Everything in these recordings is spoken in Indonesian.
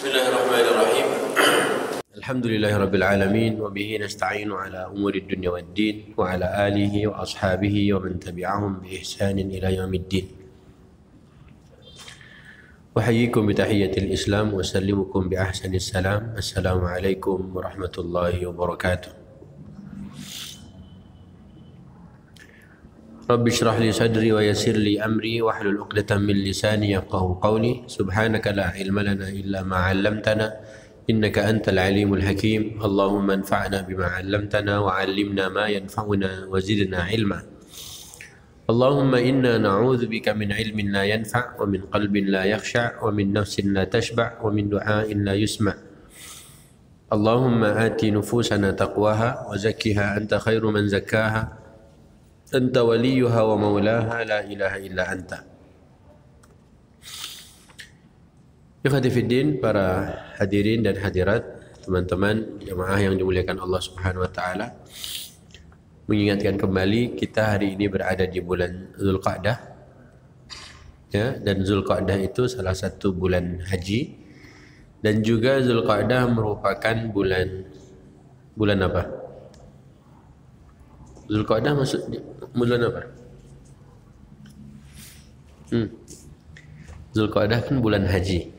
Bismillahirrahmanirrahim. Alhamdulillahirabbil alamin wa bihi nasta'inu ala umuri dunya waddin wa ala alihi wa ashabihi wa man tabi'ahum bi ihsanin ila yaumiddin. Uhayyikum bi tahiyyatil Islam wa sallimukum bi ahsanis salam. Assalamu alaikum warahmatullahi wabarakatuh. Rabbi shrah li sadri wa yassir li amri wahlul 'uqdatam min lisani yafqahu qawli. Subhanaka la ilma lana illa ma 'allamtana innaka antal alimul hakim. Allahumma anfa'na bima 'allamtana wa 'allimna ma yanfa'una wa zidna 'ilma. Allahumma inna na'udzubika min 'ilmin la yanfa' wa min qalbin la yakhsha' wa min nafsin la tashba' wa min du'ain la yusma'. Allahumma ati nufusana taqwaha wa zakkiha anta khairu man zakkaha anta waliyuha wa maulaha la ilaha illa anta. Ikhwati fiddin, para hadirin dan hadirat, teman-teman jemaah yang dimuliakan Allah Subhanahu wa taala, mengingatkan kembali kita hari ini berada di bulan Zulqa'dah. Ya, dan Zulqa'dah itu salah satu bulan haji, dan juga Zulqa'dah merupakan bulan apa? Zulqa'dah masuk bulan apa? Zulqa'dah kan bulan haji,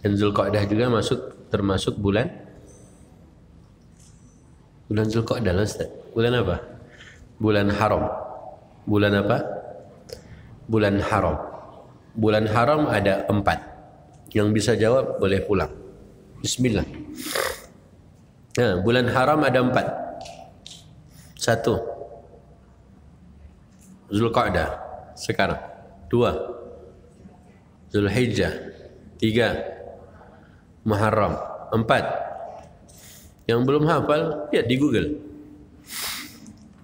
dan Zulqa'dah juga termasuk bulan Zulqa'dah lah Ustaz. Bulan apa? Bulan haram. Bulan apa? Bulan haram. Bulan haram ada 4. Yang bisa jawab boleh pulang. Bismillah. Nah, bulan haram ada 4. 1. Zulqa'dah sekarang. 2. Zulhijjah. 3. Muharram. 4. Yang belum hafal, lihat di Google.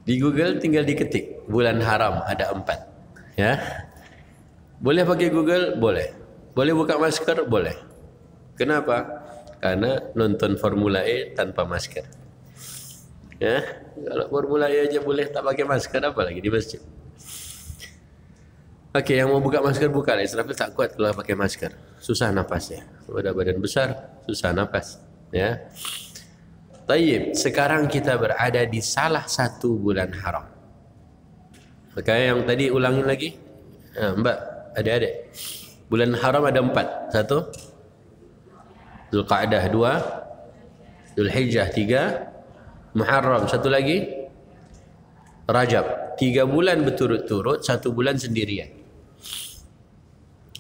Di Google tinggal diketik bulan haram ada 4. Ya. Boleh pakai Google? Boleh. Boleh buka masker? Boleh. Kenapa? Karena nonton Formula E tanpa masker. Ya, kalau Formula E aja boleh tak pakai masker, apa lagi di masjid. Oke, yang mau buka masker buka lah. Israfil tak kuat kalau pakai masker, susah napasnya. Ada badan besar, susah napas. Ya. Tayyib, sekarang kita berada di salah satu bulan haram. Maka yang tadi ulangin lagi, Mbak, adik-adik. Bulan haram ada 4. 1. Zulqa'dah. 2. Zulhijjah. 3. Muharram. 1 lagi Rajab. 3 bulan berturut-turut, 1 bulan sendirian.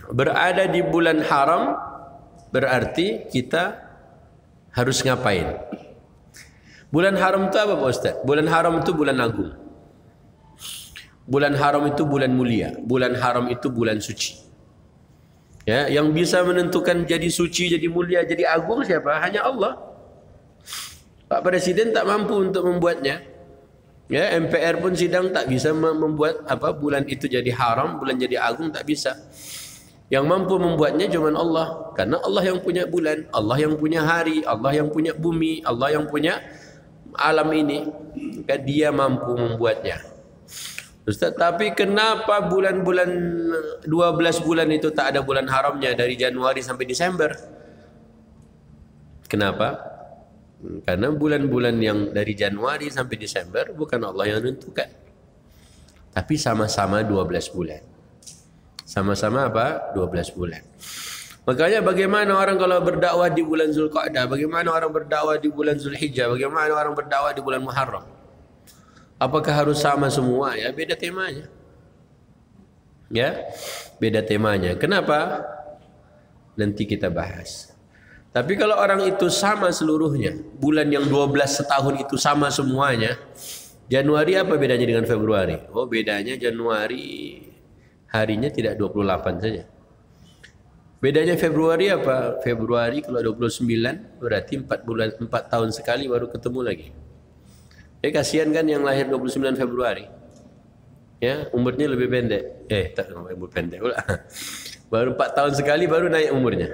Berada di bulan haram berarti kita harus ngapain? Bulan haram itu apa Pak Ustaz? Bulan haram itu bulan agung. Bulan haram itu bulan mulia. Bulan haram itu bulan suci. Ya, yang bisa menentukan jadi suci, jadi mulia, jadi agung siapa? Hanya Allah. Pak Presiden tak mampu untuk membuatnya. Ya, MPR pun sidang tak bisa membuat bulan itu jadi haram, bulan jadi agung, tak bisa. Yang mampu membuatnya cuma Allah, karena Allah yang punya bulan, Allah yang punya hari, Allah yang punya bumi, Allah yang punya alam ini. Maka Dia mampu membuatnya. Ustaz, tapi kenapa bulan-bulan 12 bulan itu tak ada bulan haramnya dari Januari sampai Desember? Kenapa? Karena bulan-bulan yang dari Januari sampai Desember bukan Allah yang menentukan. Tapi sama-sama 12 bulan. Sama-sama apa? 12 bulan. Makanya bagaimana orang kalau berdakwah di bulan Zulqa'dah, bagaimana orang berdakwah di bulan Zulhijjah, bagaimana orang berdakwah di bulan Muharram? Apakah harus sama semua? Ya, beda temanya. Ya, beda temanya. Kenapa? Nanti kita bahas. Tapi kalau orang itu sama seluruhnya, bulan yang 12 setahun itu sama semuanya, Januari apa bedanya dengan Februari? Oh, bedanya Januari harinya tidak 28 saja. Bedanya Februari apa? Februari kalau 29 berarti 4 tahun sekali baru ketemu lagi. Kasihan kan yang lahir 29 Februari. Ya, umurnya lebih pendek. Tak umur pendek pula. Baru 4 tahun sekali baru naik umurnya.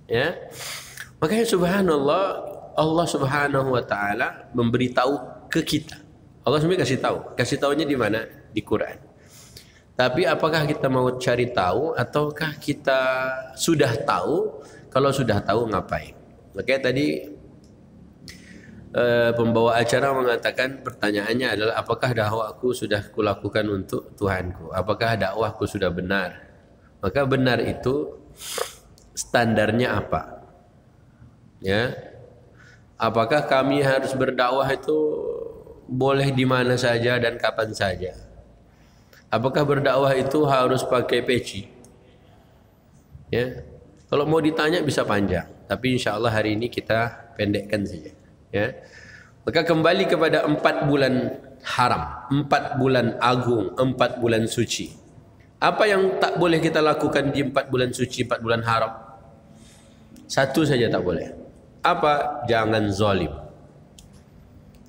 Ya. Makanya subhanallah, Allah Subhanahu wa taala memberitahu ke kita. Allah sebenarnya kasih tahu. Kasih tahunya di mana? Di Quran. Tapi apakah kita mau cari tahu ataukah kita sudah tahu Kalau sudah tahu ngapain? Makanya tadi pembawa acara mengatakan pertanyaannya adalah apakah dakwahku sudah kulakukan untuk Tuhanku? Apakah dakwahku sudah benar? Maka benar itu standarnya apa? Ya. Apakah kami harus berdakwah itu boleh di mana saja dan kapan saja? Apakah berdakwah itu harus pakai peci? Ya. Kalau mau ditanya bisa panjang, tapi insya Allah hari ini kita pendekkan saja. Ya. Maka kembali kepada 4 bulan haram, 4 bulan agung, 4 bulan suci. Apa yang tak boleh kita lakukan di 4 bulan suci, 4 bulan haram? Satu saja tak boleh. Apa? Jangan zalim.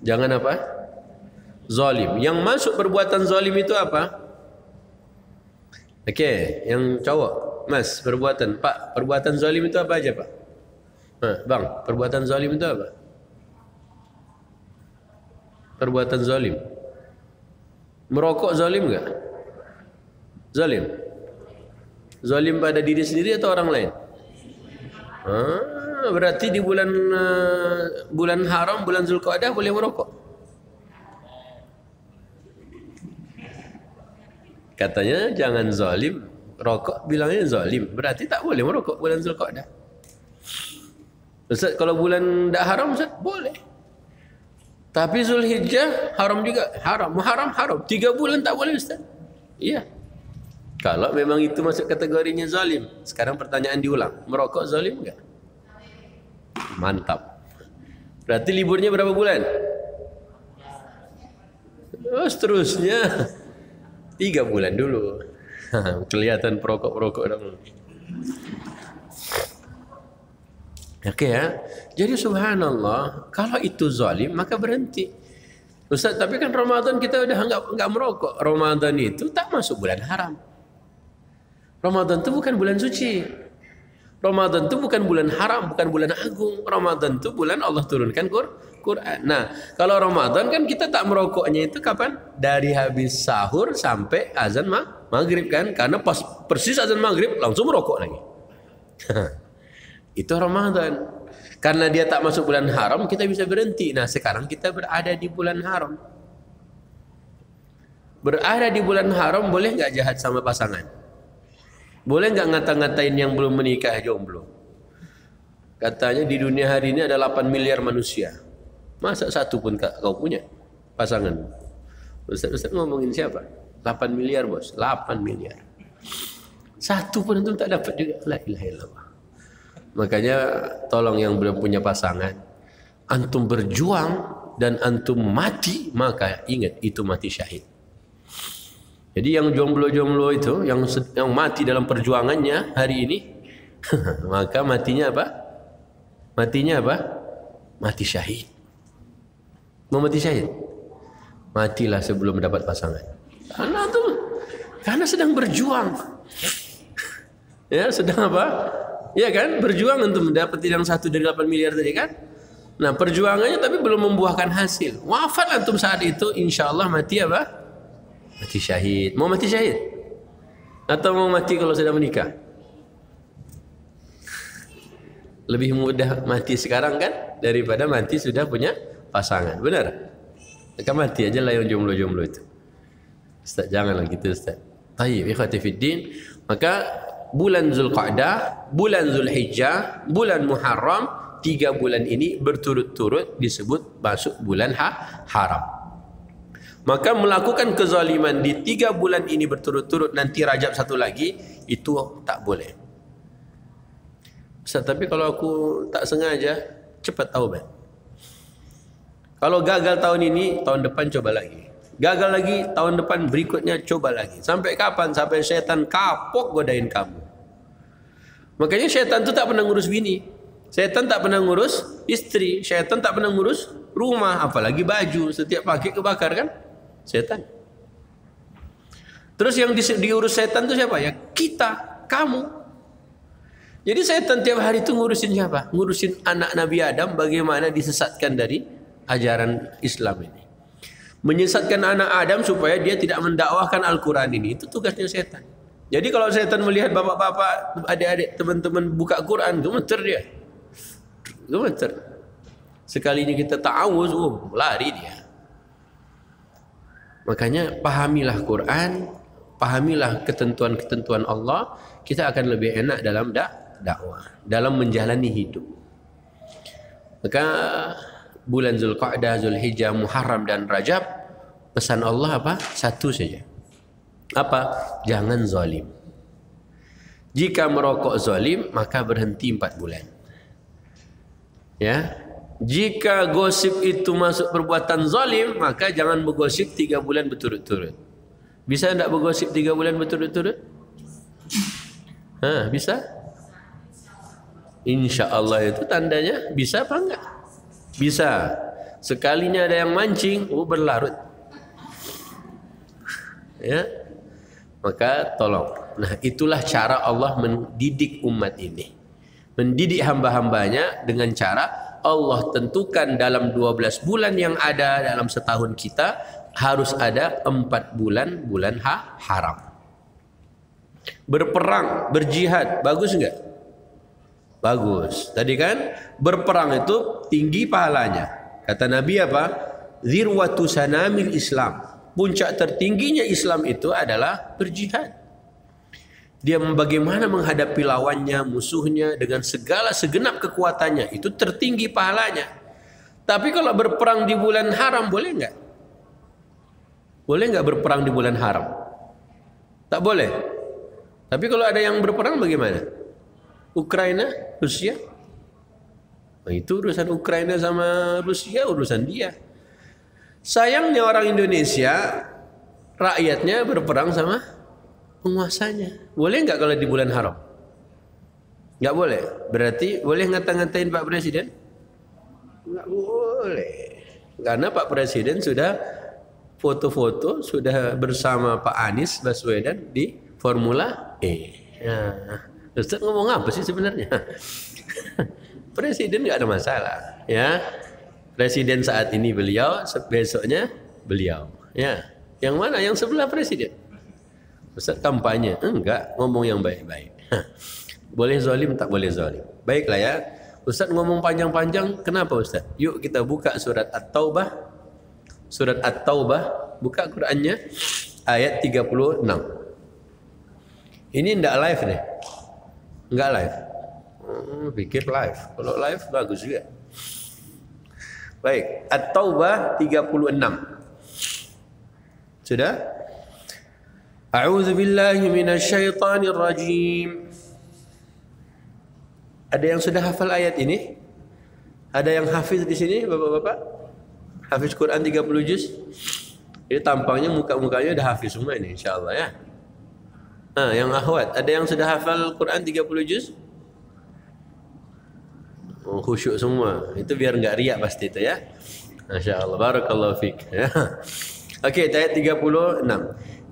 Jangan apa? Zalim. Yang masuk perbuatan zalim itu apa? Okey, yang cowok. Mas, perbuatan. Pak, perbuatan zalim itu apa aja, Pak? Bang, perbuatan zalim itu apa? Perbuatan zalim. Merokok zalim enggak? Zalim. Zalim pada diri sendiri atau orang lain? Berarti di bulan haram, bulan Zulqa'dah boleh merokok. Katanya jangan zalim, rokok bilangnya zalim. Berarti tak boleh merokok bulan Zulqa'dah. Ustaz, kalau bulan tak haram Ustaz, boleh. Tapi Zulhijjah haram juga. Haram. 3 bulan tak boleh Ustaz. Iya. Kalau memang itu masuk kategorinya zalim. Sekarang pertanyaan diulang. Merokok zalim enggak? Mantap. Berarti liburnya berapa bulan? Oh, seterusnya 3 bulan dulu. Kelihatan perokok-perokok dong. Oke ya. Jadi subhanallah, kalau itu zalim maka berhenti. Ustaz, tapi kan Ramadan kita udah enggak merokok. Ramadan itu tak masuk bulan haram. Ramadan itu bukan bulan suci. Ramadan itu bukan bulan haram, bukan bulan agung. Ramadan itu bulan Allah turunkan Quran. Nah, kalau Ramadan kan kita tak merokoknya itu kapan? Dari habis sahur sampai azan maghrib kan? Karena pas persis azan maghrib langsung merokok lagi. Itu Ramadan. Karena dia tak masuk bulan haram, kita bisa berhenti. Nah, sekarang kita berada di bulan haram. Berada di bulan haram boleh enggak jahat sama pasangan? Boleh enggak ngata-ngatain yang belum menikah jomblo? Katanya di dunia hari ini ada 8 miliar manusia. Masa satu pun kau punya pasangan? Ustaz ngomongin siapa? 8 miliar bos, 8 miliar. Satu pun itu tak dapat juga. La ilaha illallah. Makanya tolong yang belum punya pasangan, antum berjuang dan antum mati, maka ingat itu mati syahid. Jadi yang jomblo-jomblo itu yang mati dalam perjuangannya hari ini maka matinya apa? Matinya apa? Mati syahid. Mau mati syahid? Matilah sebelum mendapat pasangan. Karena sedang berjuang. Ya, sedang apa? Ya kan? Berjuang untuk mendapati yang 1 dari 8 miliar tadi kan? Nah, perjuangannya tapi belum membuahkan hasil. Wafat antum saat itu, insya Allah mati apa? Mati syahid. Mau mati syahid? Atau mau mati kalau sudah menikah? Lebih mudah mati sekarang kan daripada mati sudah punya pasangan. Benar? Maka mati aja lah yang jomblo-jomblo itu. Ustaz, janganlah gitu Ustaz. Tayyib, ikhwati fiddin. Maka bulan Zulqa'dah, bulan Zulhijjah, bulan Muharram, 3 bulan ini berturut-turut disebut masuk bulan haram. Maka melakukan kezaliman di 3 bulan ini berturut-turut, nanti Rajab satu lagi, itu tak boleh. Ustaz, tapi kalau aku tak sengaja, cepat taubat. Kalau gagal tahun ini, tahun depan coba lagi. Gagal lagi, tahun depan berikutnya coba lagi. Sampai kapan? Sampai syaitan kapok godain kamu. Makanya syaitan itu tak pernah ngurus bini. Syaitan tak pernah ngurus istri. Syaitan tak pernah ngurus rumah. Apalagi baju. Setiap pagi kebakar kan? Syaitan. Terus yang diurus syaitan itu siapa? Ya kita, kamu. Jadi syaitan tiap hari itu ngurusin siapa? Ngurusin anak Nabi Adam bagaimana disesatkan dari ajaran Islam ini. Menyesatkan anak Adam supaya dia tidak mendakwahkan Al-Quran ini. Itu tugasnya syaitan. Jadi kalau setan melihat bapak-bapak, adik-adik, teman-teman buka Quran, gemeter dia. Gemeter. Sekalinya kita ta'awuz, lari dia. Makanya pahamilah Quran, pahamilah ketentuan-ketentuan Allah, kita akan lebih enak dalam dakwah, dalam menjalani hidup. Maka bulan Zulqa'dah, Zulhijjah, Muharram dan Rajab, pesan Allah apa? Satu saja. Apa? Jangan zalim. Jika merokok zalim, maka berhenti 4 bulan. Ya. Jika gosip itu masuk perbuatan zalim, maka jangan bergosip 3 bulan berturut-turut. Bisa tidak bergosip 3 bulan berturut-turut? Bisa? Insya Allah itu tandanya bisa apa enggak? Bisa. Sekalinya ada yang mancing, berlarut. Ya. Maka tolong. Nah, itulah cara Allah mendidik umat ini. Mendidik hamba-hambanya dengan cara Allah tentukan dalam 12 bulan yang ada dalam setahun kita harus ada 4 bulan haram. Berperang, berjihad, bagus enggak? Bagus. Tadi kan berperang itu tinggi pahalanya. Kata Nabi apa? Zirwatu sanamil Islam. Puncak tertingginya Islam itu adalah berjihad. Dia bagaimana menghadapi lawannya, musuhnya dengan segala segenap kekuatannya. Itu tertinggi pahalanya. Tapi kalau berperang di bulan haram boleh enggak? Boleh enggak berperang di bulan haram? Tak boleh. Tapi kalau ada yang berperang bagaimana? Ukraina, Rusia? Nah, itu urusan Ukraina sama Rusia, urusan dia. Sayangnya orang Indonesia, rakyatnya berperang sama penguasanya. Boleh enggak kalau di bulan haram? Enggak boleh. Berarti boleh ngata-ngatain Pak Presiden? Enggak boleh. Karena Pak Presiden sudah foto-foto, sudah bersama Pak Anies Baswedan di Formula E. Nah, Ustaz ngomong apa sih sebenarnya? Presiden enggak ada masalah, ya. Presiden saat ini beliau, besoknya beliau. Ya. Yang mana? Yang sebelah presiden. Ustaz kampanye. Enggak, ngomong yang baik-baik. Boleh zalim, tak boleh zalim. Baiklah ya. Ustaz ngomong panjang-panjang, kenapa Ustaz? Yuk kita buka surat At-Taubah. Surat At-Taubah, buka Qur'annya ayat 36. Ini enggak live deh. Enggak live. Pikir live. Kalau live bagus juga. Baik, At-Taubah 36. Sudah? A'udzu billahi minasyaitonir rajim. Ada yang sudah hafal ayat ini? Ada yang hafiz di sini, Bapak-bapak? Hafiz Quran 30 juz? Ini tampangnya muka-mukanya udah hafiz semua ini insyaallah ya. Yang akhwat, ada yang sudah hafal Quran 30 juz? Khusyuk semua. Itu biar enggak riak pasti itu ya. Masya-Allah, barakallahu fik. Ya. Okey, ayat 36.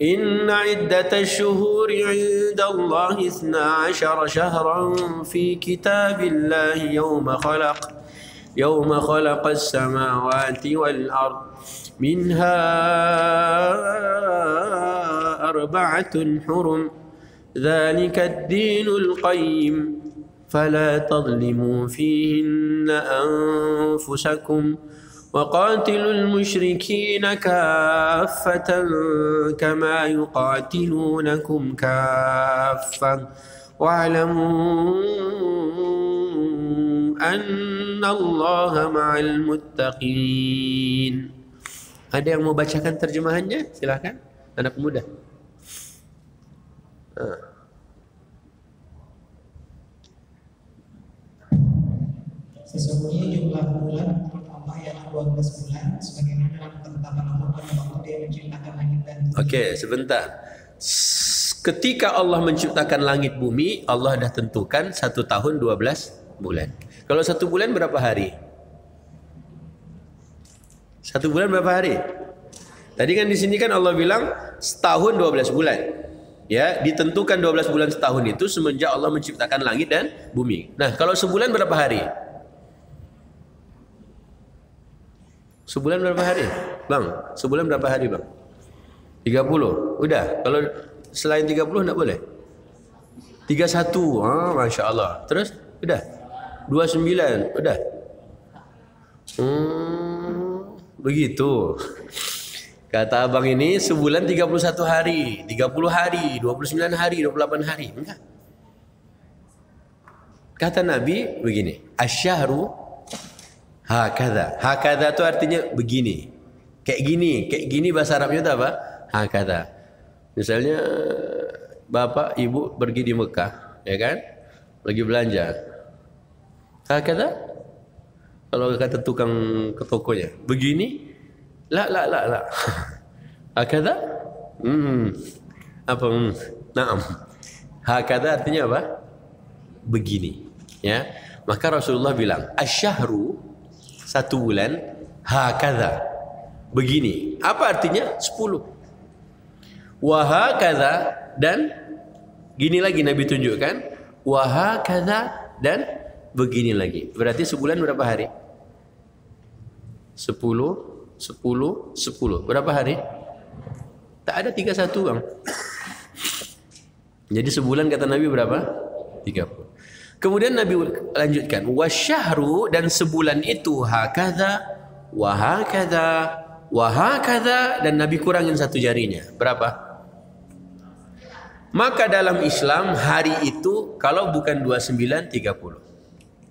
Inna iddatash syuhuri 'indallahi 12 syahran fi kitabillahi yawma khalaqas samawati wal ard minha arba'atun hurum dzalika ad-dinul qayyim فلا تظلموا فيهن أنفسكم وقاتلوا المشركين كافة كما يقاتلونكم كافة واعلموا أن الله مع المتقين. Ada yang mau bacakan terjemahannya? Silakan, anak muda. Sesungguhnya jumlah bulan Allah ialah 12 bulan sebagaimana dalam ketetapan Allah pada waktu Dia menciptakan langit dan bumi. Okey, sebentar. Ketika Allah menciptakan langit bumi, Allah dah tentukan 1 tahun 12 bulan. Kalau 1 bulan berapa hari? 1 bulan berapa hari? Tadi kan di sini kan Allah bilang setahun 12 bulan. Ya, ditentukan 12 bulan setahun itu semenjak Allah menciptakan langit dan bumi. Nah, kalau sebulan berapa hari? Sebulan berapa hari? Bang, sebulan berapa hari, Bang? 30. Udah. Kalau Selain 30 enggak boleh. 31. Ah, Masya Allah. Terus udah. 29 udah. Begitu. Kata abang ini sebulan 31 hari, 30 hari, 29 hari, 28 hari. Enggak. Kata Nabi begini, asyahru hakadha. Hakadha itu artinya begini. Kayak gini bahasa Arabnya itu apa? Hakadha. Misalnya bapak ibu pergi di Mekah, ya kan? Lagi belanja. Hakadha? Kalau kata tukang ke tokonya, begini? La. Hakadha? Apa? Naam. Hakadha artinya apa? Begini. Ya. Maka Rasulullah bilang, asyahru, 1 bulan, hakadha. Begini. Apa artinya? 10. Wahakadha, dan gini lagi Nabi tunjukkan. Wahakadha, dan begini lagi. Berarti sebulan berapa hari? 10. Berapa hari? Tak ada 31 bang. Jadi sebulan kata Nabi berapa? 30. Kemudian Nabi lanjutkan, wasyahru, dan sebulan itu hakadha, wahakadha, wahakadha, dan Nabi kurangin 1 jarinya. Berapa? Maka dalam Islam hari itu kalau bukan 29, 30.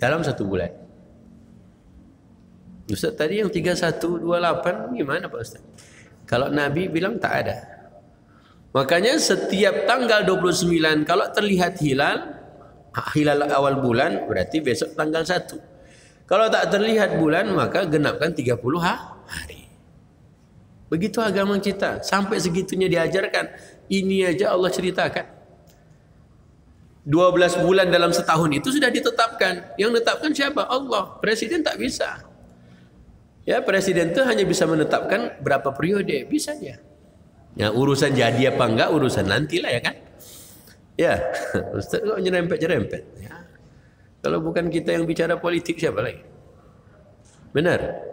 Dalam 1 bulan. Ustaz tadi yang 31, 28 gimana Pak Ustaz? Kalau Nabi bilang tak ada. Makanya setiap tanggal 29 kalau terlihat hilal awal bulan berarti besok tanggal 1. Kalau tak terlihat bulan maka genapkan 30 hari. Begitu agama kita, sampai segitunya diajarkan. Ini aja Allah ceritakan. 12 bulan dalam setahun itu sudah ditetapkan. Yang menetapkan siapa? Allah. Presiden tak bisa. Ya, presiden itu hanya bisa menetapkan berapa periode, bisa aja. Ya, urusan jadi apa enggak urusan nantilah ya kan? Ya, Ustaz kok nyerempet-nyerempet. Ya. Kalau bukan kita yang bicara politik siapa lagi? Benar?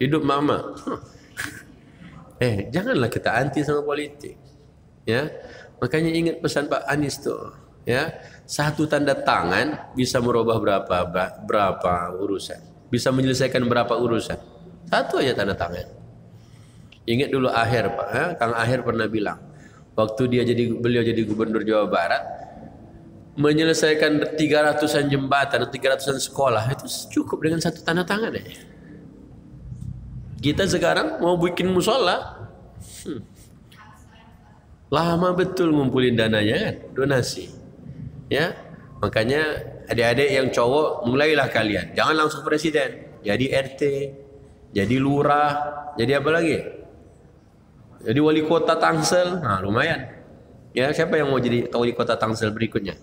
Hidup mama. Janganlah kita anti sama politik. Ya. Makanya ingat pesan Pak Anies tuh, ya. 1 tanda tangan bisa merubah berapa urusan. Bisa menyelesaikan berapa urusan. 1 aja tanda tangan. Ingat dulu Aher Pak, ya? Kang Aher pernah bilang, waktu beliau jadi gubernur Jawa Barat, menyelesaikan 300-an jembatan, 300-an sekolah itu cukup dengan 1 tanda tangan aja. Kita sekarang mau bikin musola, lama betul ngumpulin dananya kan, donasi. Ya, makanya adik-adik yang cowok mulailah kalian, jangan langsung presiden, jadi RT, jadi lurah, jadi apa lagi? Jadi wali kota Tangsel, nah lumayan. Ya, siapa yang mau jadi wali kota Tangsel berikutnya?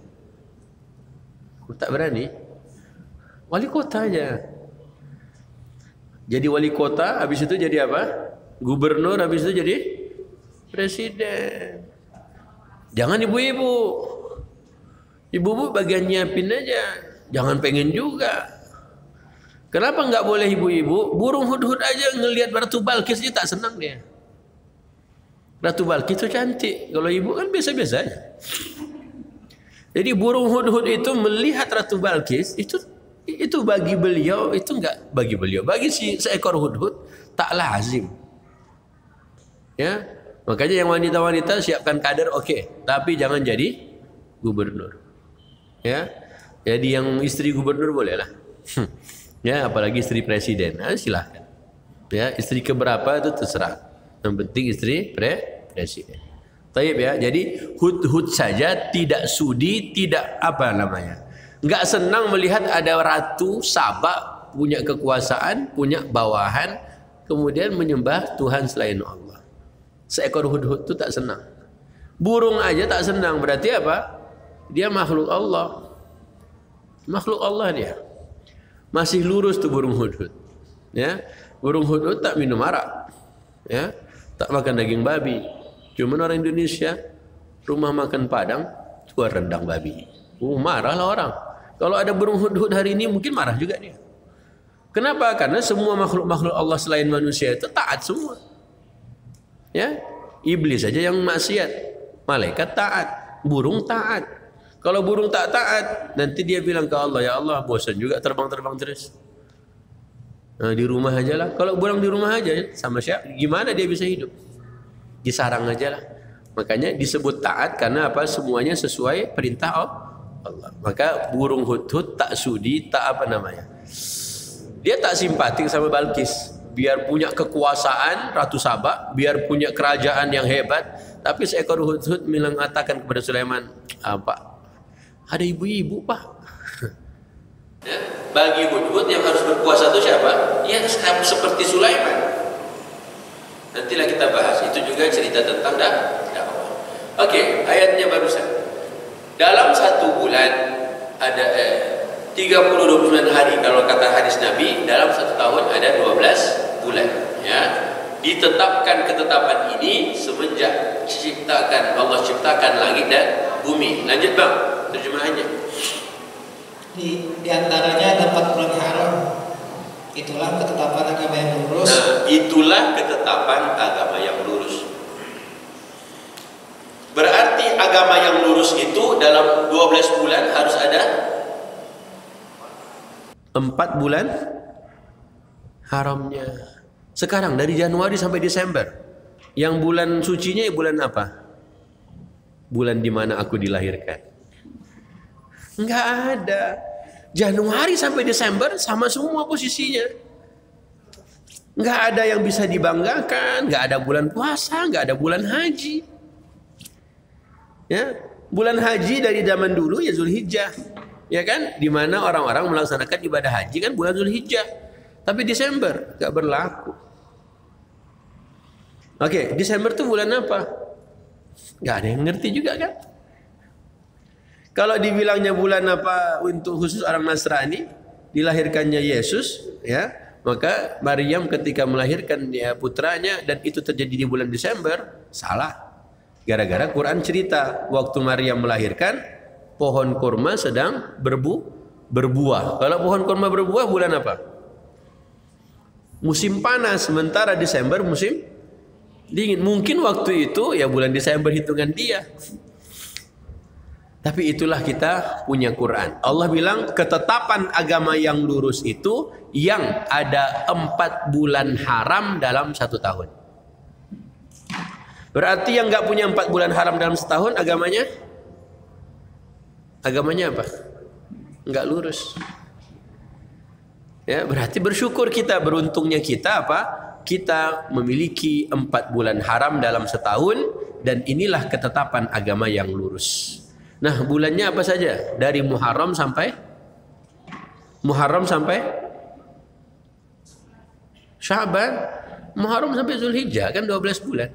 Aku tak berani. Wali kota aja. Jadi wali kota, habis itu jadi apa? Gubernur, habis itu jadi presiden. Jangan ibu-ibu. Ibu-ibu bagian nyiapin aja. Jangan pengen juga. Kenapa nggak boleh ibu-ibu? Burung hudhud aja ngelihat Ratu Balkis dia tak senang dia. Ratu Balkis itu cantik. Kalau ibu kan biasa-biasa aja. Jadi burung hudhud itu melihat Ratu Balkis itu bagi beliau itu enggak bagi beliau. Bagi seekor hudhud tak lazim. Ya. Makanya yang wanita-wanita siapkan kader oke, tapi jangan jadi gubernur. Ya. Jadi yang istri gubernur boleh lah. Ya, apalagi istri presiden. Nah, silahkan. Ya, istri keberapa itu terserah. Yang penting istri presiden. Taib ya. Jadi hud-hud saja tidak sudi, tidak apa namanya. Enggak senang melihat ada ratu Sabah punya kekuasaan, punya bawahan, kemudian menyembah Tuhan selain Allah. Seekor hud-hud itu tak senang. Burung aja tak senang. Berarti apa? Dia makhluk Allah. Makhluk Allah dia. Masih lurus tuh burung hudhud. Ya, burung hudhud tak minum arak. Ya, tak makan daging babi. Cuman orang Indonesia rumah makan Padang jual rendang babi. Marahlah orang. Kalau ada burung hudhud hari ini mungkin marah juga dia. Kenapa? Karena semua makhluk-makhluk Allah selain manusia itu taat semua. Ya, iblis saja yang maksiat. Malaikat taat, burung taat. Kalau burung tak taat, nanti dia bilang ke Allah, ya Allah bosan juga terbang-terbang terus. Nah, di rumah aja lah. Kalau burung di rumah aja, sama siapa? Gimana dia bisa hidup? Di sarang aja lah. Makanya disebut taat karena apa? Semuanya sesuai perintah Allah. Maka burung hudhud tak sudi, tak apa namanya. Dia tak simpatik sama Balkis. Biar punya kekuasaan Ratu Saba, biar punya kerajaan yang hebat, tapi seekor hudhud mengatakan kepada Sulaiman, apa? Ada ibu-ibu, Pak. Ya, bagi hudhud yang harus berkuasa itu siapa? Ya seperti Sulaiman. Nantilah kita bahas. Itu juga cerita tentang dakwah. Oke, ayatnya barusan. Dalam satu bulan ada 30-29 hari kalau kata hadis Nabi. Dalam satu tahun ada 12 bulan. Ya, ditetapkan ketetapan ini semenjak Allah ciptakan langit dan bumi. Lanjut bang, terjemahannya. Di antaranya ada 4 bulan haram. Itulah ketetapan agama yang lurus. Nah, itulah ketetapan agama yang lurus. Berarti agama yang lurus itu dalam 12 bulan harus ada 4 bulan haramnya. Sekarang dari Januari sampai Desember, yang bulan sucinya bulan apa? Bulan di mana aku dilahirkan? Enggak ada. Januari sampai Desember sama semua posisinya. Enggak ada yang bisa dibanggakan, enggak ada bulan puasa, enggak ada bulan haji. Ya, bulan haji dari zaman dulu ya Zulhijjah. Ya kan? Di mana orang-orang melaksanakan ibadah haji kan bulan Zulhijjah. Tapi Desember enggak berlaku. Oke, Desember itu bulan apa? Enggak ada yang ngerti juga kan? Kalau dibilangnya bulan apa untuk khusus orang Nasrani, dilahirkannya Yesus, ya, maka Maryam ketika melahirkan putranya dan itu terjadi di bulan Desember, salah. Gara-gara Quran cerita waktu Maryam melahirkan, pohon kurma sedang berbuah. Kalau pohon kurma berbuah bulan apa? Musim panas, sementara Desember musim dingin. Mungkin waktu itu ya bulan Desember hitungan dia. Tapi itulah kita punya Quran. Allah bilang ketetapan agama yang lurus itu yang ada 4 bulan haram dalam 1 tahun. Berarti yang nggak punya 4 bulan haram dalam setahun agamanya apa? Nggak lurus. Ya, berarti bersyukur kita, beruntungnya kita apa? Kita memiliki 4 bulan haram dalam setahun dan inilah ketetapan agama yang lurus. Nah, bulannya apa saja? Dari Muharram sampai Sya'ban. Muharram sampai Zulhijjah kan 12 bulan.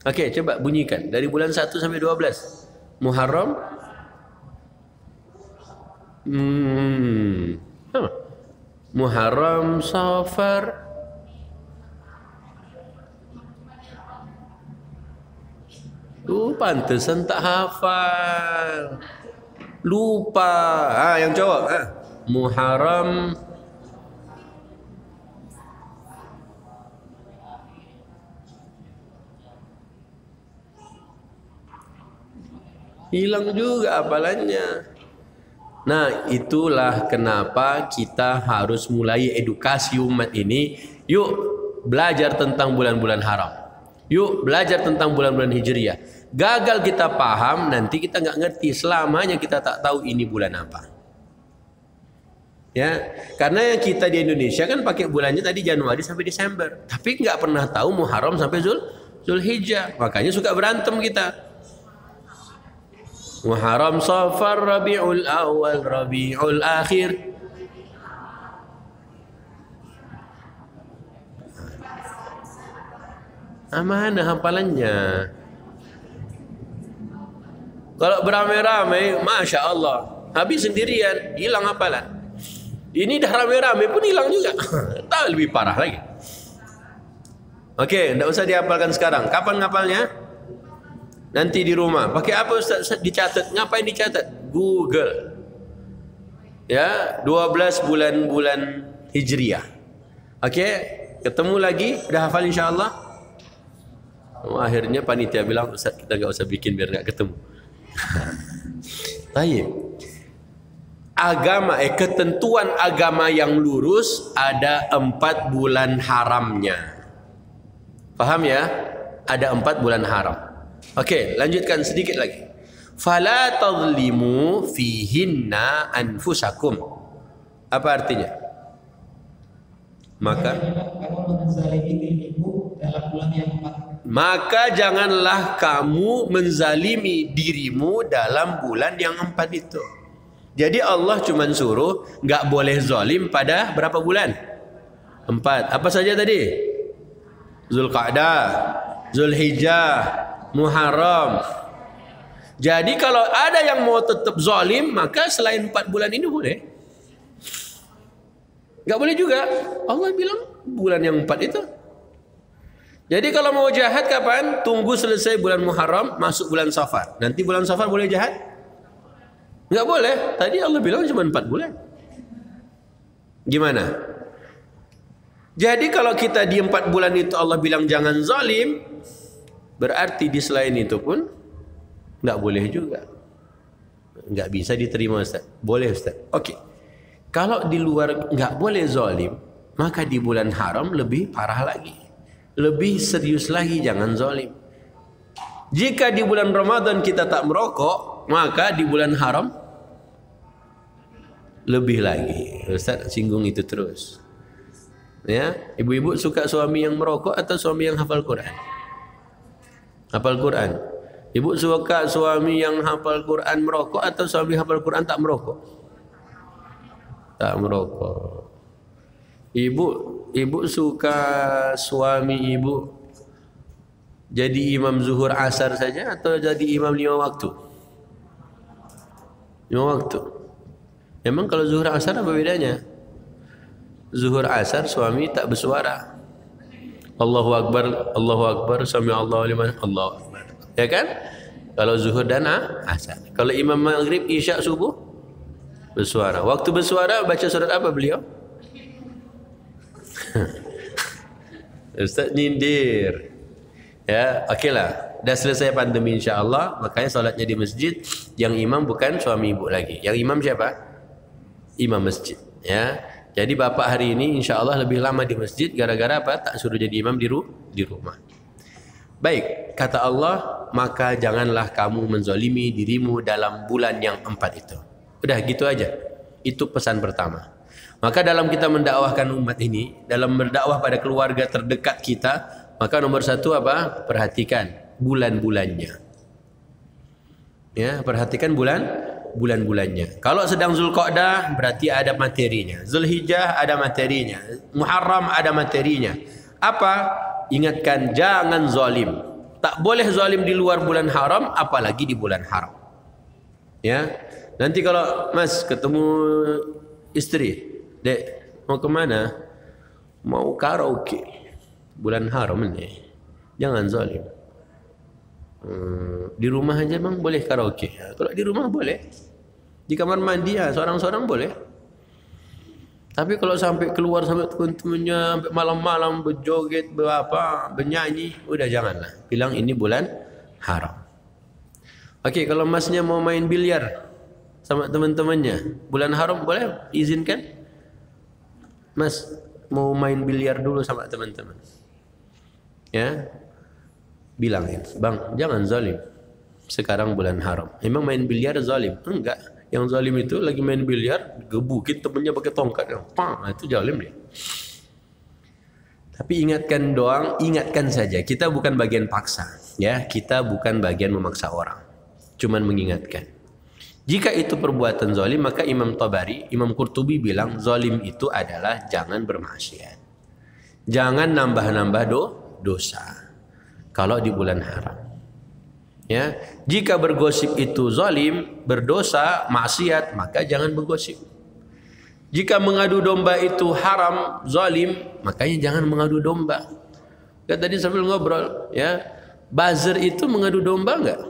Oke, coba bunyikan dari bulan 1 sampai 12. Muharram Muharram, Safar, pantesan tak hafal. Lupa. Yang cowok. Muharram, hilang juga hafalannya. Nah, itulah kenapa kita harus mulai edukasi umat ini. Yuk belajar tentang bulan-bulan haram. Yuk belajar tentang bulan-bulan Hijriyah. Gagal kita paham, nanti kita nggak ngerti. Selamanya kita tak tahu ini bulan apa. Ya, karena yang kita di Indonesia kan pakai bulannya tadi Januari sampai Desember, tapi nggak pernah tahu Muharram sampai Zulhijjah. Makanya suka berantem kita. Muharram, Safar, Rabiul Awal, Rabiul Akhir. Mana hafalannya? Kalau beramai-ramai, Masya Allah, habis sendirian, hilang hafalan. Ini dah ramai-ramai pun hilang juga. Tak lebih parah lagi. Oke, tidak usah dihafalkan sekarang. Kapan ngapalnya? Nanti di rumah. Pakai apa Ustaz? Dicatat. Ngapain dicatat? Google. Ya, 12 bulan-bulan Hijriyah. Oke, ketemu lagi. Udah hafal insyaAllah? Akhirnya panitia bilang, Ustaz kita nggak usah bikin biar nggak ketemu. Baik. Agama, ketentuan agama yang lurus ada 4 bulan haramnya. Paham ya? Ada 4 bulan haram. Okey, lanjutkan sedikit lagi. Fala tadhlimu fihinna anfusakum. Apa artinya? Maka janganlah kamu menzalimi dirimu dalam bulan yang 4 itu. Jadi Allah cuma suruh nggak boleh zalim pada berapa bulan? 4. Apa saja tadi? Zulqa'dah, Zulhijjah, Muharram. Jadi kalau ada yang mau tetap zalim, maka selain 4 bulan ini boleh. Nggak boleh juga. Allah bilang bulan yang 4 itu. Jadi kalau mau jahat kapan? Tunggu selesai bulan Muharram, masuk bulan Safar. Nanti bulan Safar boleh jahat? Nggak boleh. Tadi Allah bilang cuma 4 bulan. Gimana? Jadi kalau kita di 4 bulan itu Allah bilang jangan zalim, berarti di selain itu pun nggak boleh juga. Nggak bisa diterima Ustaz. Boleh Ustaz. Oke. Kalau di luar nggak boleh zalim, maka di bulan haram lebih parah lagi. Lebih serius lagi jangan zalim. Jika di bulan Ramadan kita tak merokok, maka di bulan haram lebih lagi. Ustaz singgung itu terus. Ya, ibu-ibu suka suami yang merokok atau suami yang hafal Quran? Hafal Quran. Ibu suka suami yang hafal Quran merokok atau suami hafal Quran tak merokok? Tak merokok. Ibu suka suami ibu jadi imam zuhur asar saja atau jadi imam 5 waktu? 5 waktu. Memang kalau zuhur asar apa bedanya? Zuhur asar suami tak bersuara. Allahu Akbar, sami Allahu liman, Allahu Akbar. Ya kan? Kalau zuhur dan asar. Kalau imam maghrib, isya, subuh bersuara. Waktu bersuara baca surat apa beliau? Ustaz nyindir. Ya, okeylah. Dah selesai pandemi insya-Allah, makanya solatnya di masjid yang imam bukan suami ibu lagi. Yang imam siapa? Imam masjid, ya. Jadi bapak hari ini insya-Allah lebih lama di masjid gara-gara apa? Tak suruh jadi imam di rumah. Baik, kata Allah, maka janganlah kamu menzalimi dirimu dalam bulan yang 4 itu. Udah gitu aja. Itu pesan pertama. Maka dalam kita mendakwahkan umat ini, dalam berdakwah pada keluarga terdekat kita, maka nomor 1 apa? Perhatikan bulan-bulannya. Ya, perhatikan bulan-bulannya. Kalau sedang Zulqa'dah berarti ada materinya. Zulhijjah ada materinya. Muharram ada materinya. Apa? Ingatkan jangan zalim. Tak boleh zalim di luar bulan haram, apalagi di bulan haram. Ya. Nanti kalau Mas ketemu istri, Dek, mau kemana? Mau karaoke. Bulan haram ini. Jangan zalim. Di rumah aja bang boleh karaoke. Kalau di rumah boleh. Di kamar mandi ya seorang-seorang boleh. Tapi kalau sampai keluar sampai teman-temannya sampai malam-malam berjoget, bernyanyi, udah janganlah. Bilang ini bulan haram. Okey, kalau masnya mau main biliar sama teman-temannya, bulan haram boleh izinkan? Mas mau main biliar dulu sama teman-teman. Ya. Bilangin, "Bang, jangan zalim. Sekarang bulan haram." Emang main biliar zalim? Enggak. Yang zalim itu lagi main biliar, gebukin temennya pakai tongkat. Pang, itu zalim dia. Tapi ingatkan doang, ingatkan saja. Kita bukan bagian paksa, ya. Kita bukan bagian memaksa orang. Cuman mengingatkan. Jika itu perbuatan zalim, maka Imam Tabari, Imam Qurtubi bilang zalim itu adalah jangan bermaksiat. Jangan nambah-nambah dosa. Kalau di bulan haram. Ya, jika bergosip itu zalim, berdosa, maksiat, maka jangan bergosip. Jika mengadu domba itu haram, zalim, makanya jangan mengadu domba. Kan tadi sambil ngobrol, ya, buzzer itu mengadu domba enggak?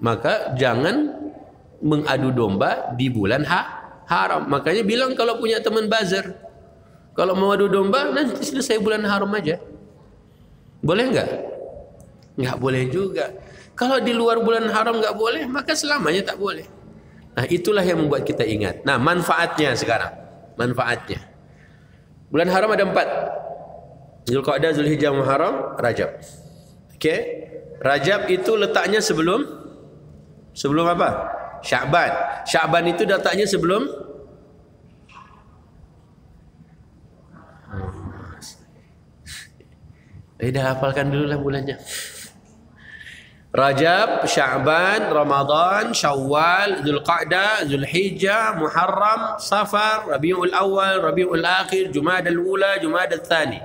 Maka jangan mengadu domba di bulan haram. Makanya bilang kalau punya teman buzzer, kalau mau adu domba nanti selesai bulan haram aja. Boleh enggak? Nggak boleh juga. Kalau di luar bulan haram nggak boleh, maka selamanya tak boleh. Nah, itulah yang membuat kita ingat. Nah, manfaatnya sekarang. Manfaatnya. Bulan haram ada 4. Zulqa'dah, Zulhijjah, Muharram, Rajab. Okey. Rajab itu letaknya sebelum apa? Sya'ban. Sya'ban itu letaknya sebelum dah hafalkan dulu lah bulannya. Rajab, Sya'ban, Ramadan, Syawal, Zulqa'dah, Zulhijjah, Muharram, Safar, Rabiul Awal, Rabiul Akhir, Jumadal Ula, Jumadal Thani.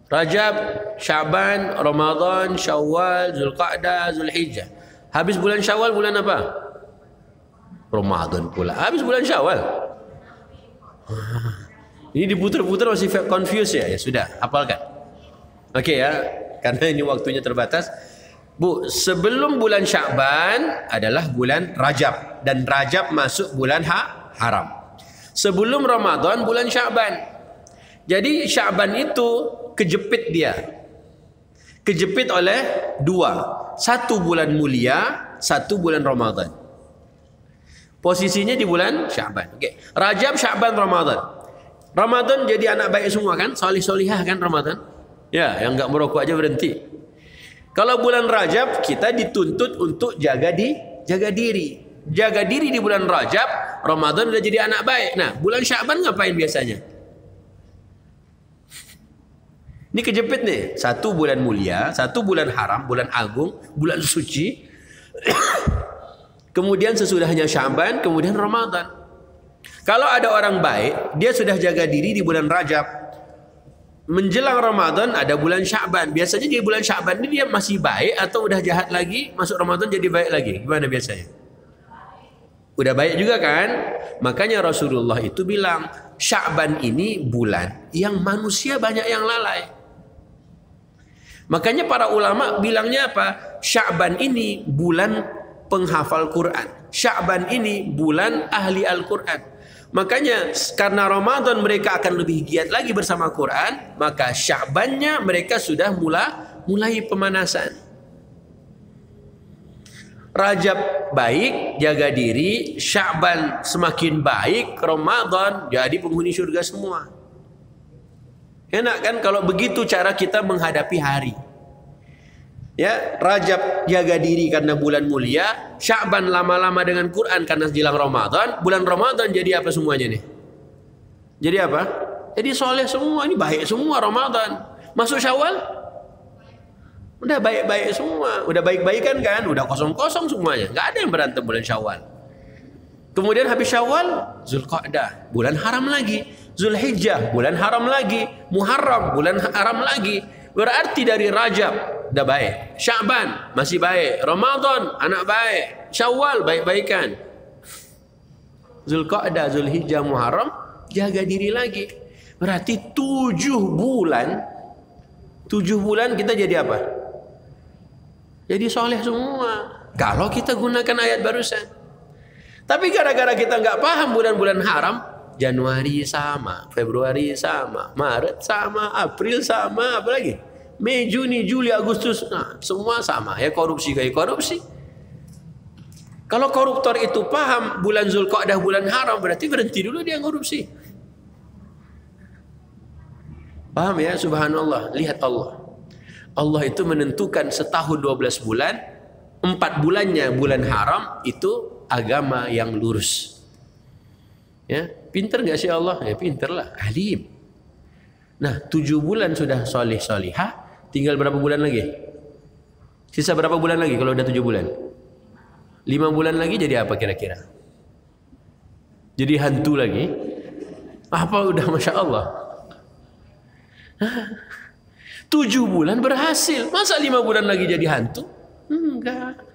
Rajab, Sya'ban, Ramadan, Syawal, Zulqa'dah, Zulhijjah. Habis bulan Syawal bulan apa? Ramadan pula. Habis bulan Syawal. Ini diputar-putar masih confused ya. Ya sudah, hafalkan. Okey ya, karena ini waktunya terbatas. Bu, sebelum bulan Sya'ban adalah bulan Rajab, dan Rajab masuk bulan haram. Sebelum Ramadan bulan Sya'ban. Jadi Sya'ban itu kejepit dia. Kejepit oleh 2. 1 bulan mulia, 1 bulan Ramadan. Posisinya di bulan Sya'ban. Okey. Rajab, Sya'ban, Ramadan. Ramadan jadi anak baik semua kan? Solih-solihah kan Ramadan? Ya, yang enggak merokok aja berhenti. Kalau bulan Rajab kita dituntut untuk jaga diri. Jaga diri di bulan Rajab, Ramadan udah jadi anak baik. Nah, bulan Sya'ban ngapain biasanya? Ini kejepit nih. 1 bulan mulia, 1 bulan haram, bulan agung, bulan suci. Kemudian sesudahnya Sya'ban, kemudian Ramadan. Kalau ada orang baik, dia sudah jaga diri di bulan Rajab. Menjelang Ramadan ada bulan Sya'ban. Biasanya di bulan Sya'ban ini dia masih baik atau udah jahat lagi, masuk Ramadan jadi baik lagi. Gimana biasanya? Udah baik juga kan? Makanya Rasulullah itu bilang, Sya'ban ini bulan yang manusia banyak yang lalai. Makanya para ulama bilangnya apa? Sya'ban ini bulan penghafal Quran. Sya'ban ini bulan ahli Al-Quran. Makanya karena Ramadan mereka akan lebih giat lagi bersama Quran, maka Sya'bannya mereka sudah mulai pemanasan. Rajab baik, jaga diri, Sya'ban semakin baik, Ramadan jadi penghuni surga semua. Enak kan kalau begitu cara kita menghadapi hari. Ya, Rajab jaga diri karena bulan mulia, Sya'ban lama-lama dengan Quran karena jelang Ramadan, bulan Ramadan jadi apa semuanya nih? Jadi apa? Jadi soleh semua, ini baik semua Ramadan. Masuk Syawal, udah baik-baik semua, udah baik-baikan kan, udah kosong-kosong semuanya, nggak ada yang berantem bulan Syawal. Kemudian habis Syawal, Zulqa'dah, bulan haram lagi, Zulhijjah, bulan haram lagi, Muharram, bulan haram lagi. Berarti dari Rajab dah baik, Sya'ban masih baik, Ramadan anak baik, Syawal baik-baikan, Zulqa'dah, Zulhijjah, Muharram jaga diri lagi. Berarti 7 bulan kita jadi apa? Jadi soleh semua. Kalau kita gunakan ayat barusan. Tapi gara-gara kita nggak paham bulan-bulan haram, Januari sama, Februari sama, Maret sama, April sama, apa lagi? Mei, Juni, Juli, Agustus, nah, semua sama. Ya korupsi kayak korupsi. Kalau koruptor itu paham bulan Zulqa'dah bulan haram, berarti berhenti dulu dia korupsi. Paham ya? Subhanallah. Lihat Allah. Allah itu menentukan setahun 12 bulan, 4 bulannya bulan haram, itu agama yang lurus. Ya, pinter gak sih Allah? Ya pinter lah, alim. Nah, 7 bulan sudah soleh solihah, tinggal berapa bulan lagi? Sisa berapa bulan lagi kalau udah 7 bulan? 5 bulan lagi jadi apa kira-kira? Jadi hantu lagi? Apa udah Masya Allah? 7 bulan berhasil, masa 5 bulan lagi jadi hantu? Enggak.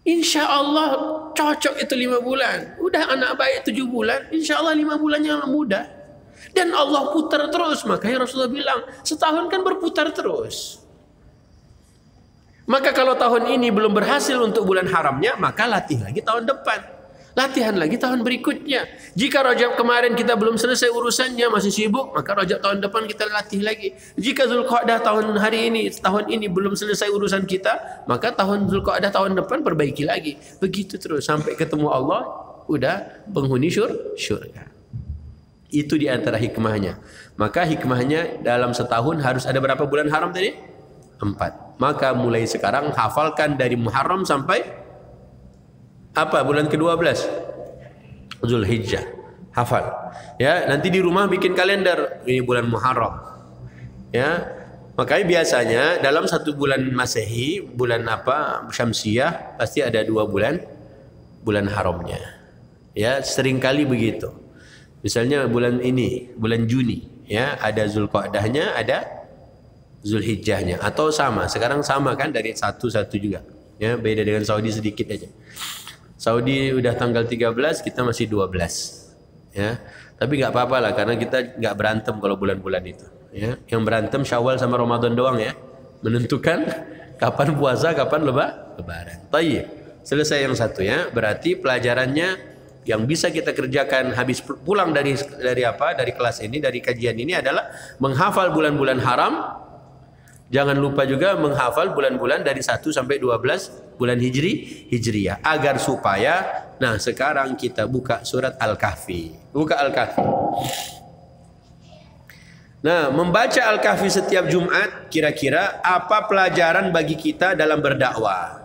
Insya Allah cocok itu 5 bulan. Udah anak baik 7 bulan, insya Allah 5 bulannya mudah. Dan Allah putar terus. Makanya Rasulullah bilang, setahun kan berputar terus. Maka kalau tahun ini belum berhasil untuk bulan haramnya, maka latih lagi tahun depan. Latihan lagi tahun berikutnya. Jika Rajab kemarin kita belum selesai urusannya, masih sibuk, maka Rajab tahun depan kita latih lagi. Jika Zulqa'dah tahun ini belum selesai urusan kita, maka tahun Zulqa'dah tahun depan perbaiki lagi. Begitu terus sampai ketemu Allah, udah penghuni syurga. Itu di antara hikmahnya. Maka hikmahnya dalam setahun harus ada berapa bulan haram tadi? 4. Maka mulai sekarang hafalkan dari Muharram sampai apa bulan ke-12? Zulhijjah. Hafal. Ya, nanti di rumah bikin kalender. Ini bulan Muharram. Ya. Makanya biasanya dalam satu bulan Masehi, bulan apa? Syamsiyah, pasti ada 2 bulan haramnya. Ya, seringkali begitu. Misalnya bulan ini, bulan Juni, ya, ada Zulqa'dahnya, ada Zulhijjahnya, atau sama. Sekarang sama kan dari satu juga. Ya, beda dengan Saudi sedikit aja. Saudi udah tanggal 13, kita masih 12. Ya. Tapi nggak apa-apa lah karena kita nggak berantem kalau bulan-bulan itu, ya. Yang berantem Syawal sama Ramadan doang ya. Menentukan kapan puasa, kapan lebaran. Tayyib. Selesai yang satu ya. Berarti pelajarannya yang bisa kita kerjakan habis pulang dari kelas ini, dari kajian ini adalah menghafal bulan-bulan haram. Jangan lupa juga menghafal bulan-bulan dari 1 sampai 12 bulan Hijriyah agar supaya sekarang kita buka surat Al-Kahfi. Buka Al-Kahfi. Nah, membaca Al-Kahfi setiap Jumat kira-kira apa pelajaran bagi kita dalam berdakwah?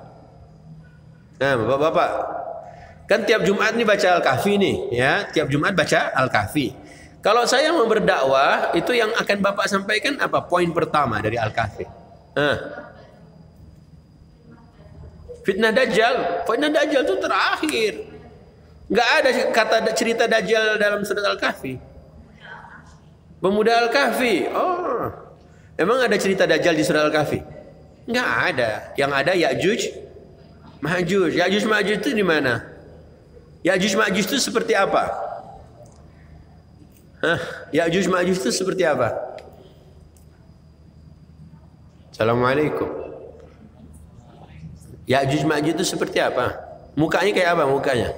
Nah, Bapak-bapak, kan tiap Jumat nih baca Al-Kahfi nih, ya. Tiap Jumat baca Al-Kahfi. Kalau saya mau berdakwah, itu yang akan Bapak sampaikan apa? Poin pertama dari Al-Kahfi. Fitnah Dajjal. Fitnah Dajjal itu terakhir. Nggak ada kata cerita Dajjal dalam surat Al-Kahfi. Pemuda Al-Kahfi. Oh, emang ada cerita Dajjal di surat Al-Kahfi? Nggak ada. Yang ada Ya'juj, Ma'juj. Ya'juj, Ma'juj itu di mana? Ya'juj, Ma'juj itu seperti apa? Ya'juj Ma'juj itu seperti apa? Assalamualaikum. Ya'juj Ma'juj itu seperti apa? Mukanya kayak apa mukanya?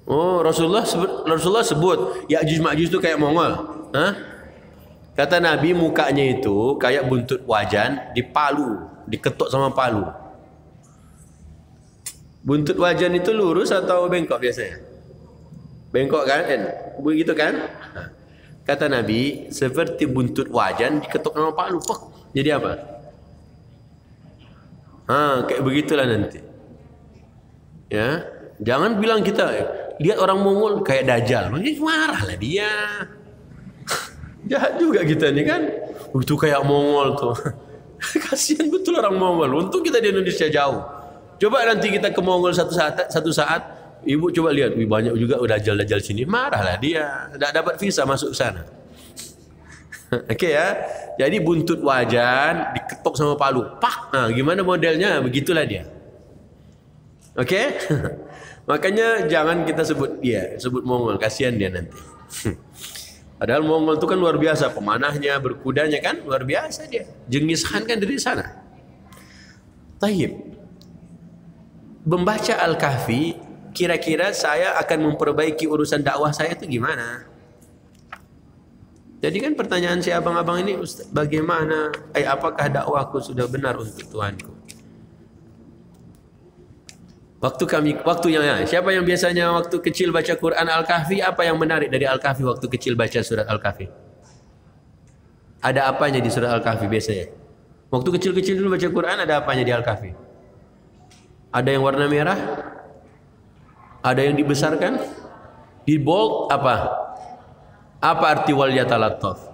Oh, Rasulullah sebut Ya'juj Ma'juj itu kayak Mongol. Kata Nabi mukanya itu kayak buntut wajan dipalu, diketuk sama palu. Buntut wajan itu lurus atau bengkok biasanya? Bengkok kan? Begitu kan? Kata Nabi, seperti buntut wajan diketuk sama palu. Jadi apa? Kayak begitulah nanti. Ya, jangan bilang kita lihat orang Mongol kayak Dajjal. Marahlah dia. Jahat juga kita nih kan. Itu kayak Mongol tuh. Kasihan betul orang Mongol. Untung kita di Indonesia jauh. Coba nanti kita ke Mongol satu saat, ibu coba lihat, banyak juga Dajjal sini, marahlah dia, tidak dapat visa masuk sana. Oke ya, jadi buntut wajan diketok sama palu, pak. Gimana modelnya? Begitulah dia. Oke, makanya jangan kita sebut Mongol, kasihan dia nanti. Padahal Mongol itu kan luar biasa, pemanahnya, berkudanya kan luar biasa dia. Genghis Khan kan dari sana. Tayyib. Membaca Al-Kahfi, kira-kira saya akan memperbaiki urusan dakwah saya itu gimana? Jadi kan pertanyaan si abang-abang ini, Ustaz, bagaimana? Apakah dakwahku sudah benar untuk Tuhanku? Waktunya, siapa yang biasanya waktu kecil baca Quran Al-Kahfi, apa yang menarik dari Al-Kahfi waktu kecil baca surat Al-Kahfi? Ada apanya di surat Al-Kahfi biasanya? Waktu kecil-kecil dulu baca Quran, ada apanya di Al-Kahfi? Ada yang warna merah? Ada yang dibesarkan? Di bold apa? Apa arti wal yatalattaf?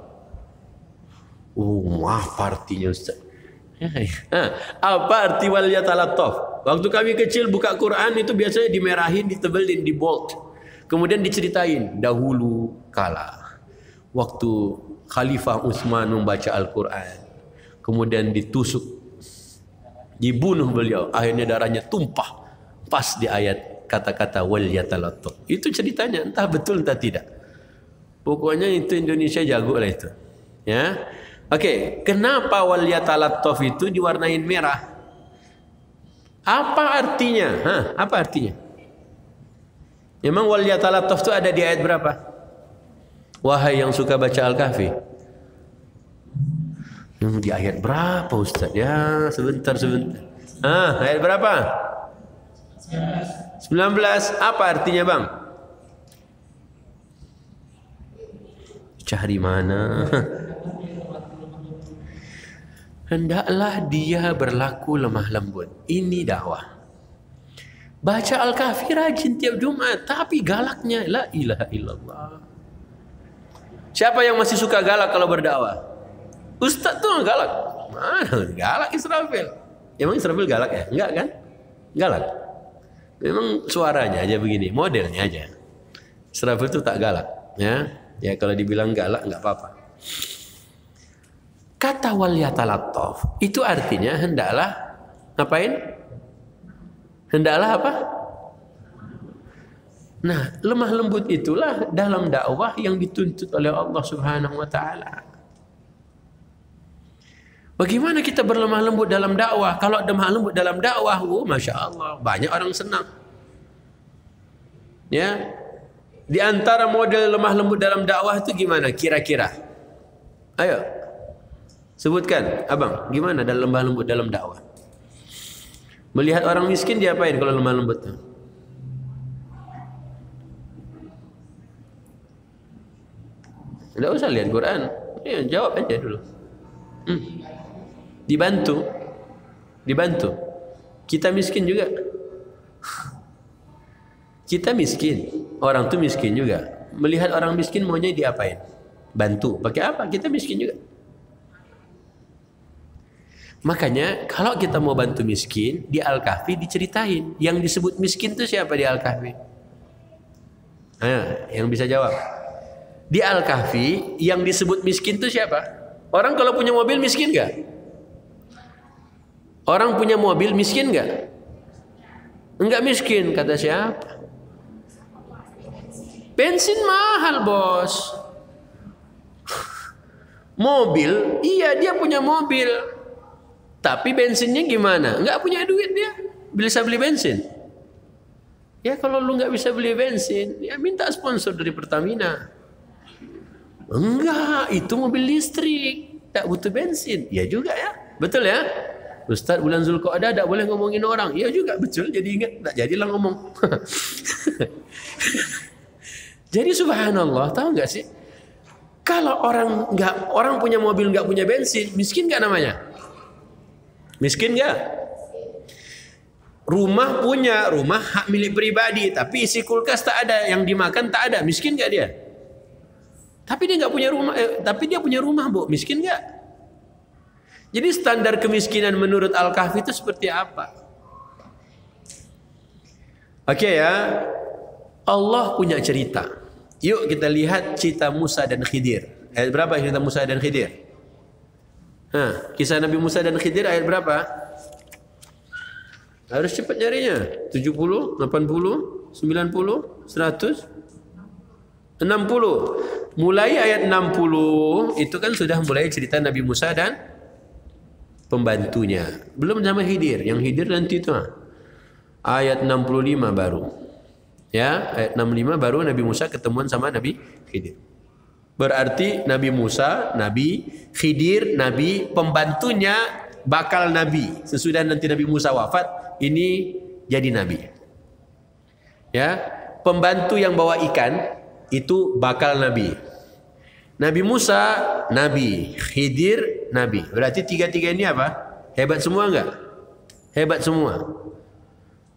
Apa artinya Ustaz? Apa arti wal yatalattaf? Waktu kami kecil buka Quran itu biasanya dimerahin, ditebelin, di bold. Kemudian diceritain dahulu kala waktu Khalifah Utsman membaca Al-Quran, kemudian ditusuk, dibunuh beliau, akhirnya darahnya tumpah pas di ayat kata-kata wal yatalattaf. Itu ceritanya, entah betul entah tidak. Pokoknya itu Indonesia jago lah itu. Ya. Oke, kenapa wal yatalattaf itu diwarnain merah? Apa artinya? Apa artinya? Memang wal yatalattaf itu ada di ayat berapa? Wahai yang suka baca Al-Kahfi. Di ayat berapa Ustaz? Ya, sebentar. Ayat berapa? 19. Apa artinya, Bang? Cari mana? Hendaklah dia berlaku lemah lembut. Ini dakwah. Baca Al-Kahfi rajin tiap Jumat, tapi galaknya la ilaha illallah. Siapa yang masih suka galak kalau berdakwah? Ustaz tuh galak. Mana galak Israfil? Emang Israfil galak ya? Enggak kan? Galak. Memang suaranya aja begini, modelnya aja. Israfil tuh tak galak, ya. Ya kalau dibilang galak enggak apa-apa. Kata wal yatalattaf itu artinya hendaklah ngapain? Hendaklah apa? Nah, lemah lembut itulah dalam dakwah yang dituntut oleh Allah Subhanahu wa taala. Bagaimana kita berlemah lembut dalam dakwah? Kalau lemah lembut dalam dakwah, Masya Allah, banyak orang senang. Ya, di antara model lemah lembut dalam dakwah itu gimana kira-kira? Ayo, sebutkan, abang, gimana dalam lemah lembut dalam dakwah? Melihat orang miskin diapain kalau lemah lembut? Tidak usah lihat Quran, ya, jawab aja dulu. Dibantu. Kita miskin juga. Kita miskin, orang tuh miskin juga. Melihat orang miskin maunya diapain? Bantu. Pakai apa? Kita miskin juga. Makanya kalau kita mau bantu miskin, di Al-Kahfi diceritain. Yang disebut miskin itu siapa di Al-Kahfi? Yang bisa jawab. Di Al-Kahfi yang disebut miskin itu siapa? Orang kalau punya mobil miskin gak? Orang punya mobil miskin gak? Enggak miskin, kata siapa? Bensin mahal, bos. Mobil, iya dia punya mobil. Tapi bensinnya gimana? Enggak punya duit dia. Bisa beli bensin. Ya kalau lu enggak bisa beli bensin, ya minta sponsor dari Pertamina. Enggak, itu mobil listrik. Tak butuh bensin. Ya juga ya. Betul ya? Ustaz bulan Zulqa'dah tak boleh ngomongin orang. Ya juga betul. Jadi ingat, tak jadilah ngomong. Jadi subhanallah, tahu nggak sih? Kalau orang punya mobil nggak punya bensin, miskin nggak namanya? Miskin nggak? Rumah punya, rumah hak milik pribadi, tapi isi kulkas tak ada, yang dimakan tak ada, miskin nggak dia? Tapi dia nggak punya rumah, tapi dia punya rumah, Bu, miskin nggak? Jadi standar kemiskinan menurut Al-Kahfi itu seperti apa? Oke ya, Allah punya cerita. Yuk kita lihat cerita Musa dan Khidir. Ayat berapa cerita Musa dan Khidir? Kisah Nabi Musa dan Khidir ayat berapa? Harus cepat nyarinya. 70, 80, 90, 100, 60. Mulai ayat 60 itu kan sudah mulai cerita Nabi Musa dan pembantunya. Belum sama Khidir. Yang Khidir nanti itu. Ayat 65 baru. Ya, ayat 65 baru Nabi Musa ketemuan sama Nabi Khidir. Berarti Nabi Musa, Nabi Khidir, Nabi pembantunya bakal Nabi. Sesudah nanti Nabi Musa wafat, ini jadi Nabi. Ya, pembantu yang bawa ikan itu bakal Nabi. Nabi Musa, Nabi. Khidir, Nabi. Berarti tiga-tiga ini apa? Hebat semua enggak? Hebat semua.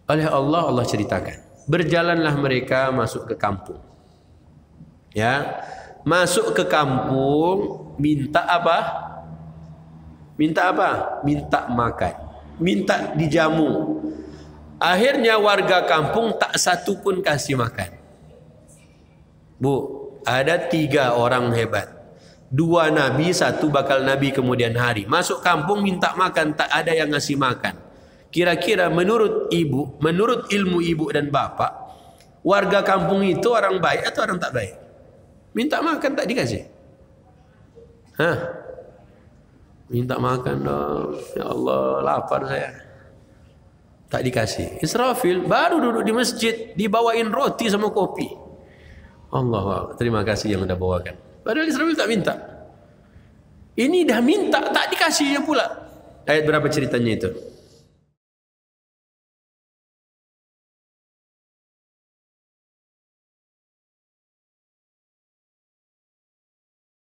Oleh Allah ceritakan. Berjalanlah mereka masuk ke kampung. Ya, masuk ke kampung, minta apa? Minta apa? Minta makan. Minta dijamu. Akhirnya warga kampung tak satu pun kasih makan. Bu, ada 3 orang hebat. 2 nabi, 1 bakal nabi kemudian hari. Masuk kampung minta makan, tak ada yang ngasih makan. Kira-kira menurut ibu, menurut ilmu ibu dan bapak, warga kampung itu orang baik atau orang tak baik? Minta makan tak dikasih? Minta makan dong. Ya Allah, lapar saya. Tak dikasih. Israfil baru duduk di masjid, dibawain roti sama kopi. Allah, terima kasih yang udah bawakan. Padahal Israfil tak minta. Ini dah minta, tak dikasih pula. Ayat berapa ceritanya itu?